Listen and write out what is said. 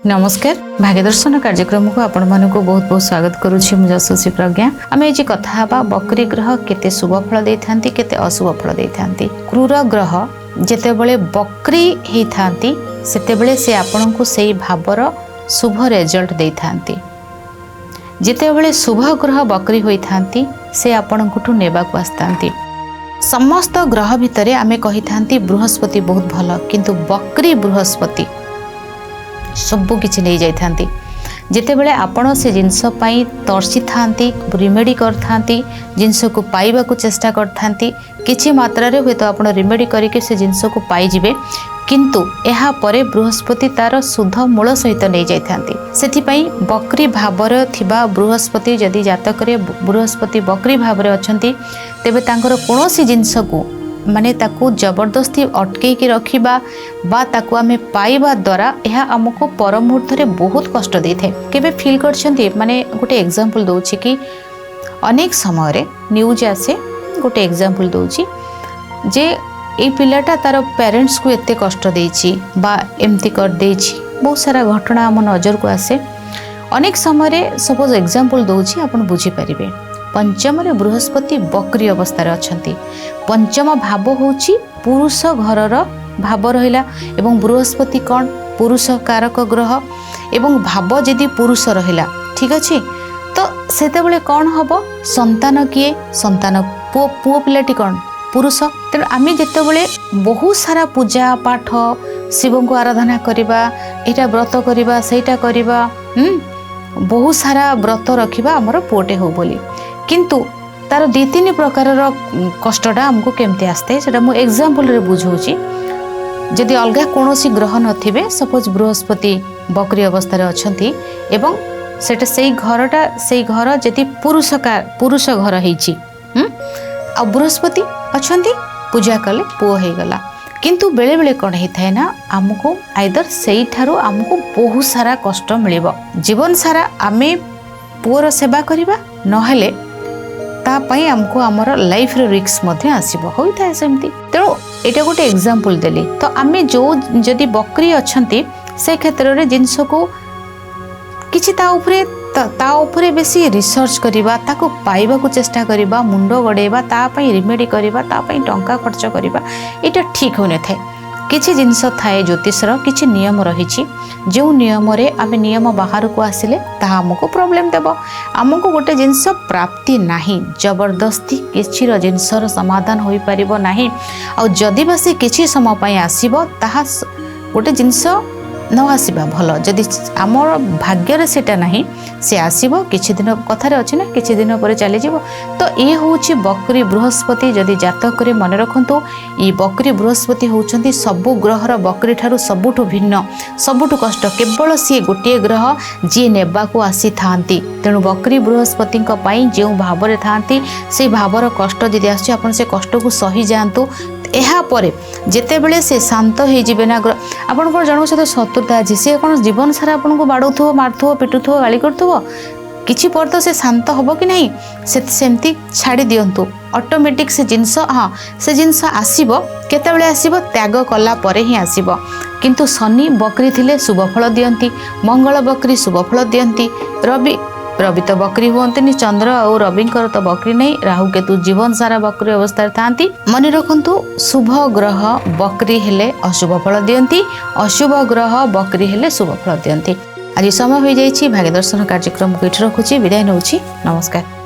नमस्कार भाग्यदर्शन कार्यक्रम को आपण मानक बहुत बहुत स्वागत करुच्ची मु जसोसी प्रज्ञा आम ये कथा बकरी ग्रह केते शुभ फल दे था केते अशुभ फल दे था क्रूर ग्रह जितेबले बकरी होता सेतेबले से आपण को सही भावर शुभ रिजल्ट दे था जितेबले शुभ ग्रह बकरी होता से आपण को नेबा को आसता समस्त ग्रह भितर आमे कही था बृहस्पति बहुत भल किंतु बकरी बृहस्पति सबु किछि नहीं जाई थांती जेतेबेले आपण से जिनस पाई तर्सी थांती रिमेडी कर थांती जिनस को पाइबा को चेष्टा कर थांती किछि मात्रा रे होय तो आपण रिमेडी करके से जिनस को पाई जिवे किंतु एहा परे बृहस्पति तार शुद्ध मूल सहित नहीं जाई थांती सेथि पई बकरी भावर थिबा बृहस्पति जदि जातक रे बृहस्पति बकरी भावर अछंती तेबे तांकर कोनोसी जिनस को माने ताकू जबरदस्ती अटके की रखिबा बा ताकू आमे पाइबा द्वारा यह आमको पर मुहूर्त रे बहुत कष्ट दे थे केबे फील करछंती माने गोटे एग्जांपल दोछि कि अनेक समय रे न्यूज आसे गोटे एग्जांपल दोछि जे ए पिलाटा तार पेरेंट्स को एते कष्ट देछि बा एमती कर देछि बहुत सारा घटना हम नजर को आसे अनेक समय रे सपोज एग्जांपल दोछि आपण बुझी परिबे पंचम रे बृहस्पति बकरी अवस्था अछंती पंचम भाव होची पुरुष घरर भाव रहिला एवं बृहस्पति कौन पुरुष कारक ग्रह एवं भाव जदि पुरुष रहिला ठीक अच्छे तो सेतेबेले कौन हबो संतान किए संतान पुओ पिलाटी कौन पुरुष तेणु आमे जेतेबेले बहुत सारा पूजा पाठ शिव को आराधना करिबा एटा व्रत करिबा सेटा करिबा बहुत सारा व्रत रखिबा हमर पुओटे हो बोली किंतु तार दी तीन प्रकार कष्टटा आमको केमती आसते से मु एग्जांपल रे बुझौची जदि अलगा कोनोसी ग्रह नथिबे सपोज बृहस्पति बकरी अवस्था अछंती एवं सेटा सेई घर जदि पुरुष घर हेची आ बृहस्पति अछंती पूजा कले पुओ हे गला किंतु बेले बेले कौन होता है ना आमको आइदर सेई ठारो आमको बहुत सारा कष्ट मिलिबो जीवन सारा आमे पुओर सेवा करिबा नहेले तापाई आमको आमर लाइफ रे रिस्क मध्य आसीबो होइता है सेमती तेणु एटा गोटे एग्जांपल देली तो आमे जो जदि बकरी अछंती से क्षेत्र रे जिंस को किछि ता उपरे बेसी रिसर्च करिबा ताको पाइबा को चेष्टा करिबा मुंडो गडेबा तापाई रिमेडी करिबा तापाई टंका खर्च करिबा एटा ठीक होने थाए किछि जिंस थाए ज्योतिषर किछि नियम रहिछि जो नियम रे आमे नियम बाहर को आसिले ताहा हमको प्रॉब्लम देबो हमको गोटे जिंस प्राप्ति नाही जबरदस्ती किछि जिंसर समाधान होई परिबो नाही आ जदि बा से किछि समय पई आसीबो ताहा गोटे जिंस न आसीबा भलो जदि आमर भाग्य रे सेटा नाही से आसीबो किछि दिन कथारे अछि ना किछि दिन पर चली जीवो तो ये होची बकरी बृहस्पति जदि जातक रे मन रखंतु ई बकरी बृहस्पति होउचंती सबु ग्रहर बकरी ठारू सबुठु भिन्न सबुठु कष्ट केवल सी गोटे ग्रह जी नेबा को आसी थांती तेणु बकरी बृहस्पति पई जे भाव रे थांती से भावर कष्ट जदि आसी आपण से कष्ट को सही जांतु एहा परे जेतेबेले से शांत हो जिबे ना आपण को जणो सहित शत्रुता अछि से कोन जीवन सारा आपण को बाडुथो मारथो पिटुथो गाली करथो किछि पर तो से शांत होबो कि नहीं सेमती छाड़ी दियंतु ऑटोमेटिक से जिंस हाँ से जिंस आसीबो केतेबेले आसीबो त्याग कला परे ही आसीबो किंतु शनि बकरी थिले शुभ फल दियंती मंगल बकरी शुभ फल दियंती रवि तो बकरी हुंतनी चंद्र और रविंकर तो बकरी नहीं राहु केतु जीवन सारा बकरी अवस्था थांती मन रखंतु शुभ ग्रह बकरी हेले अशुभ फल दियंती अशुभ ग्रह बकरी हेले शुभ फल दियंती आज समय हो जाइछि भाग्यदर्शन कार्यक्रम को इठ रखुछि विदाय नउछि नमस्कार।